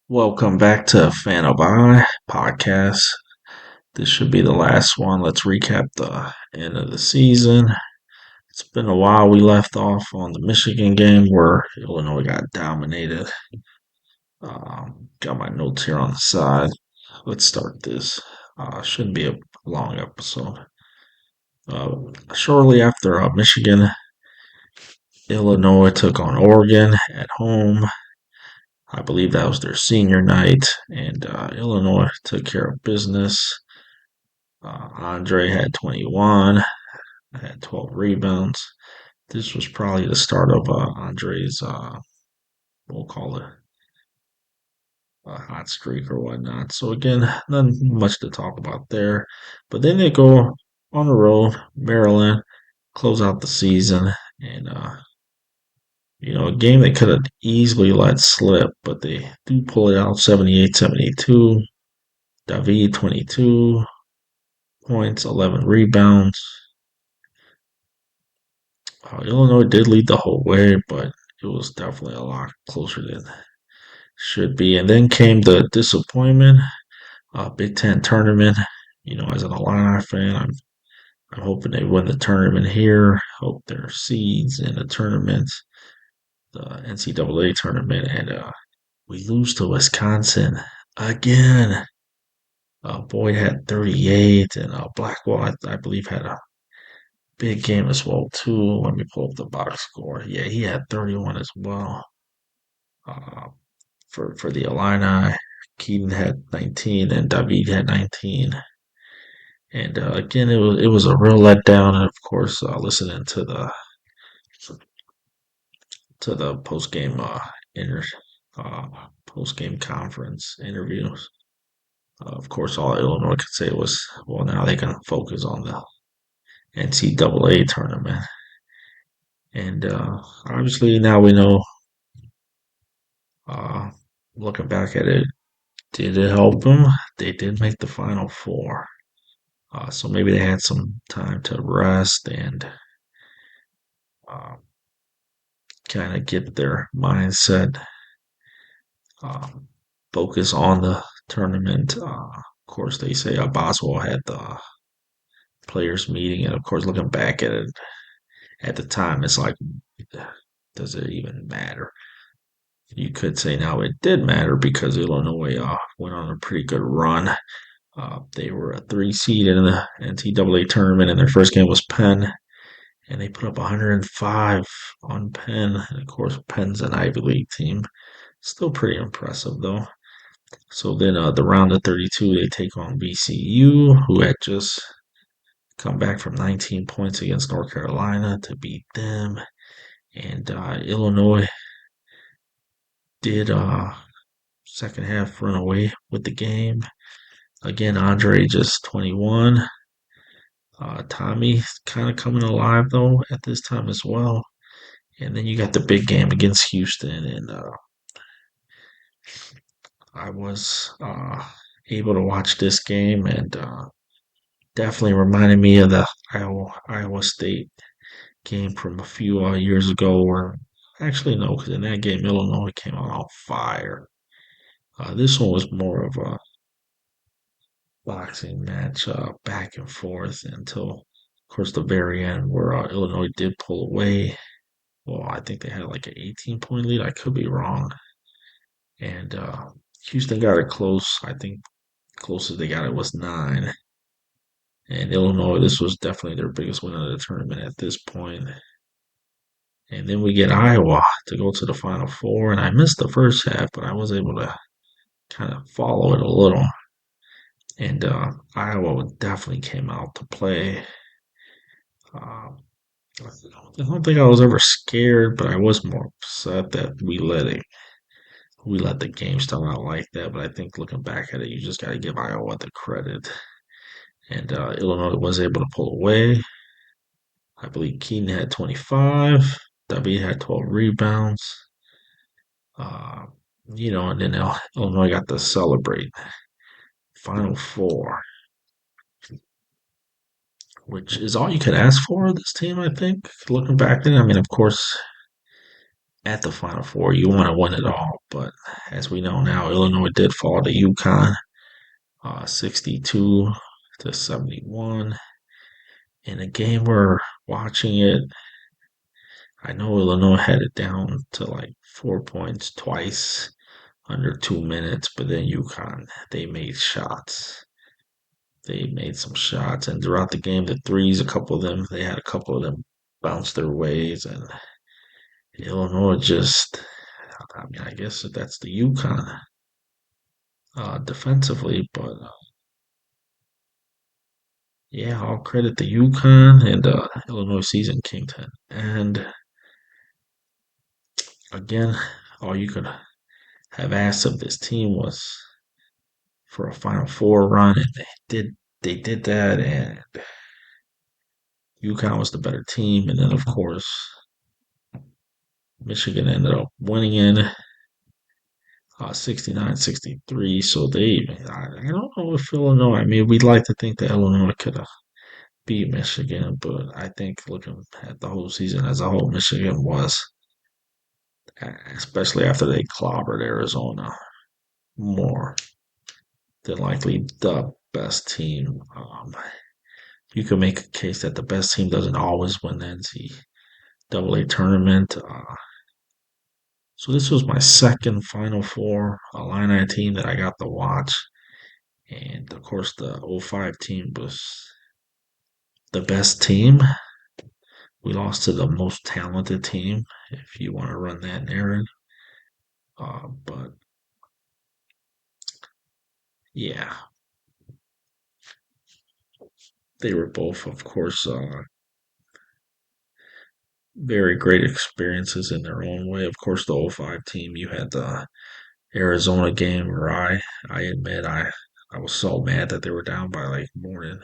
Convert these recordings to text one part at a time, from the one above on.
Welcome back to Fan of I podcast. This should be the last one. Let's recap the end of the season. It's been a while. We left off on the Michigan game where Illinois got dominated. Got my notes here on the side. Let's start this. Shouldn't be a long episode. Shortly after Michigan, Illinois took on Oregon at home. I believe that was their senior night, and Illinois took care of business. Andre had 21, had 12 rebounds. This was probably the start of Andre's, we'll call it a hot streak or whatnot. So again, not much to talk about there. But then they go on the road, Maryland, close out the season, and a game they could have easily let slip, but they do pull it out 78-72. David 22 points, 11 rebounds. Illinois did lead the whole way, but it was definitely a lot closer than should be. And then came the disappointment, Big Ten tournament. As an Illini fan, I'm hoping they win the tournament here. Hope they're seeds in the tournament, the NCAA tournament, and we lose to Wisconsin again. Boyd had 38, and Blackwell, I believe, had a big game as well too. Let me pull up the box score. Yeah, he had 31 as well. Uh, for the Illini, Keaton had 19 and David had 19. And again, it was a real letdown. And of course, listening to the post game uh, post game conference interviews. Of course, all Illinois could say was, "Well, now they can focus on the NCAA tournament." And obviously, now we know. Uh, Looking back at it, did it help them? They did make the Final Four. So maybe they had some time to rest and uh, kind of get their mindset, um, focus on the tournament. Of course, they say Boswell had the players meeting, and of course, looking back at it at the time, it's like, does it even matter? You could say now it did matter because Illinois went on a pretty good run. They were a 3 seed in the NCAA tournament, and their first game was Penn, and they put up 105 on Penn. And of course, Penn's an Ivy League team. Still pretty impressive, though. So then the round of 32, they take on VCU, who had just come back from 19 points against North Carolina to beat them. And Illinois did second half run away with the game. Again, Andre just 21. Tommy kind of coming alive though at this time as well. And then you got the big game against Houston, and I was able to watch this game, and definitely reminded me of the Iowa State game from a few years ago. Where actually no, because in that game Illinois came out on fire. This one was more of a boxing match, back and forth until, of course, the very end where Illinois did pull away. Well, I think they had like an 18-point lead. I could be wrong. And Houston got it close. I think closest they got it was 9. And Illinois, this was definitely their biggest win of the tournament at this point. And then we get Iowa to go to the Final Four. And I missed the first half, but I was able to kind of follow it a little. And Iowa definitely came out to play. Um, I don't think I was ever scared, but I was more upset that we let the game start out like that. But I think looking back at it, you just got to give Iowa the credit. And Illinois was able to pull away. I believe Keaton had 25. W had 12 rebounds. Uh, and then Illinois got to celebrate Final Four, which is all you could ask for this team, I think. Looking back then, I mean, of course, at the Final Four, you want to win it all. But as we know now, Illinois did fall to UConn, 62-71. In a game where watching it, I know Illinois had it down to like 4 points twice under 2 minutes, but then UConn, they made shots. They made some shots, and throughout the game, the threes, a couple of them, they had a couple of them bounce their ways, and Illinois just, I mean, I guess that's the UConn defensively, but yeah, I'll credit the UConn and Illinois season Kington. And again, all you could have asked of this team was for a Final Four run, and they did that, and UConn was the better team, and then of course Michigan ended up winning in 69-63. So I don't know if Illinois. I mean, we'd like to think that Illinois could have beat Michigan, but I think looking at the whole season as a whole, Michigan was, especially after they clobbered Arizona, more than likely the best team. You can make a case that the best team doesn't always win the NCAA tournament. So this was my second Final Four Illini team that I got to watch. And of course, the '05 team was the best team. We lost to the most talented team, if you want to run that narrative. But yeah, they were both, of course, very great experiences in their own way. Of course, the '05 team, you had the Arizona game where I admit I was so mad that they were down by like more than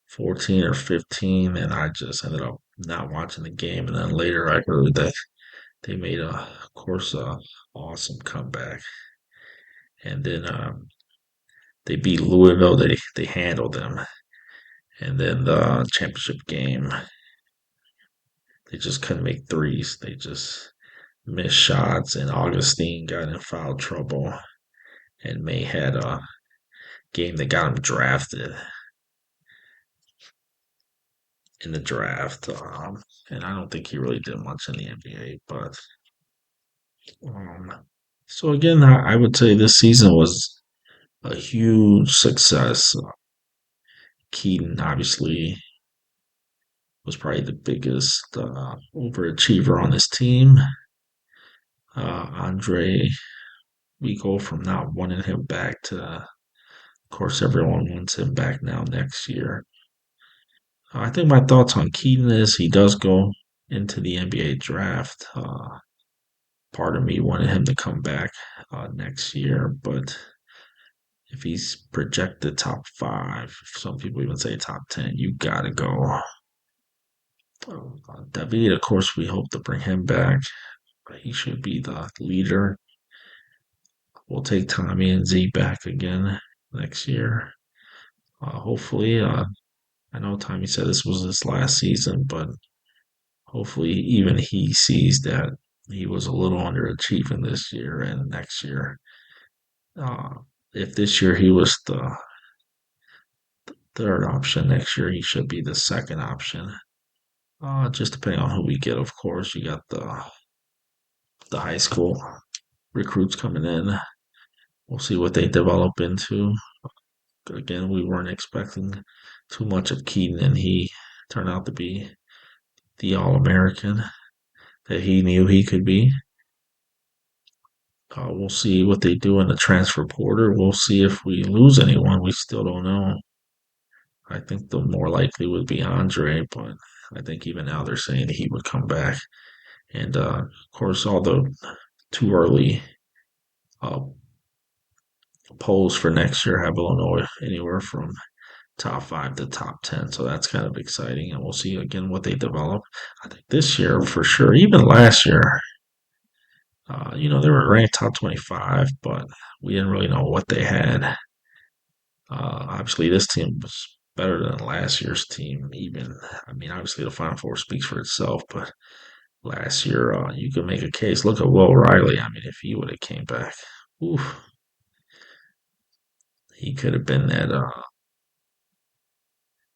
14 or 15, and I just ended up not watching the game. And then later I heard that they made of course, awesome comeback. And then they beat Louisville. They handled them. And then the championship game, they just couldn't make threes. They just missed shots, and Augustine got in foul trouble. And May had a game that got him drafted in the draft. And I don't think he really did much in the NBA, but um, so again, I would say this season was a huge success. Keaton obviously was probably the biggest overachiever on this team. Andre, we go from not wanting him back to, of course, everyone wants him back now next year. I think my thoughts on Keaton is he does go into the NBA draft. Part of me wanted him to come back next year, but if he's projected top five, some people even say top 10, you gotta go. David, of course, we hope to bring him back. He should be the leader. We'll take Tommy and Z back again next year. Hopefully, I know Tommy said this was his last season, but hopefully, even he sees that he was a little underachieving this year and next year. Uh, if this year he was the third option, next year he should be the second option. Just depending on who we get, of course. You got the high school recruits coming in. We'll see what they develop into. Again, we weren't expecting too much of Keaton, and he turned out to be the All American that he knew he could be. We'll see what they do in the transfer portal. We'll see if we lose anyone. We still don't know. I think the more likely would be Andre, but I think even now they're saying that he would come back. And of course, all the too early uh, polls for next year have Illinois anywhere from top five to top 10. So that's kind of exciting. And we'll see again what they develop. I think this year for sure, even last year, they were ranked top 25, but we didn't really know what they had. Obviously, this team was better than last year's team, even. I mean, obviously, the Final Four speaks for itself, but last year. You could make a case. Look at Will Riley. I mean, if he would have came back, oof, he could have been that.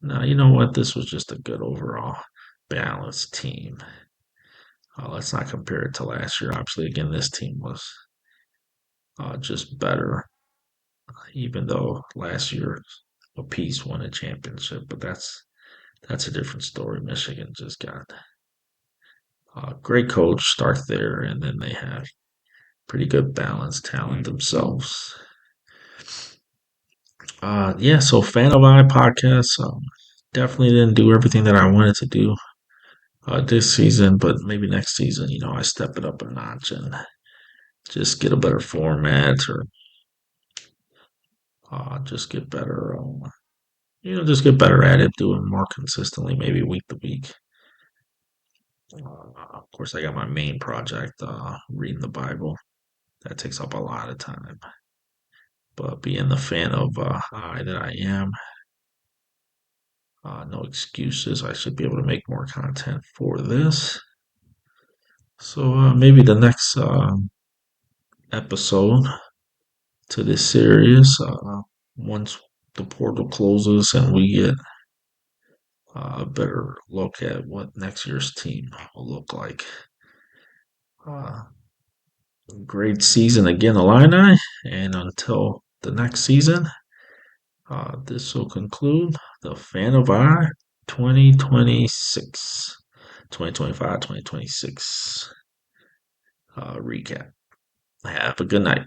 No, you know what? This was just a good overall balanced team. Let's not compare it to last year. Obviously, again, this team was just better, even though last year a piece won a championship. But that's a different story. Michigan just got a great coach, start there, and then they have pretty good balanced talent themselves. Yeah, so Fan of I podcast. Definitely didn't do everything that I wanted to do this season, but maybe next season, I step it up a notch and just get a better format or just get better, just get better at it, doing more consistently, maybe week to week. Of course, I got my main project, reading the Bible. That takes up a lot of time. But being the fan of I that I am, no excuses. I should be able to make more content for this. So maybe the next episode to this series, once the portal closes and we get a better look at what next year's team will look like. Uh, Great season again, Illini, and until the next season, this will conclude the Fan of I 2026, 2025, 2026 recap. Have a good night.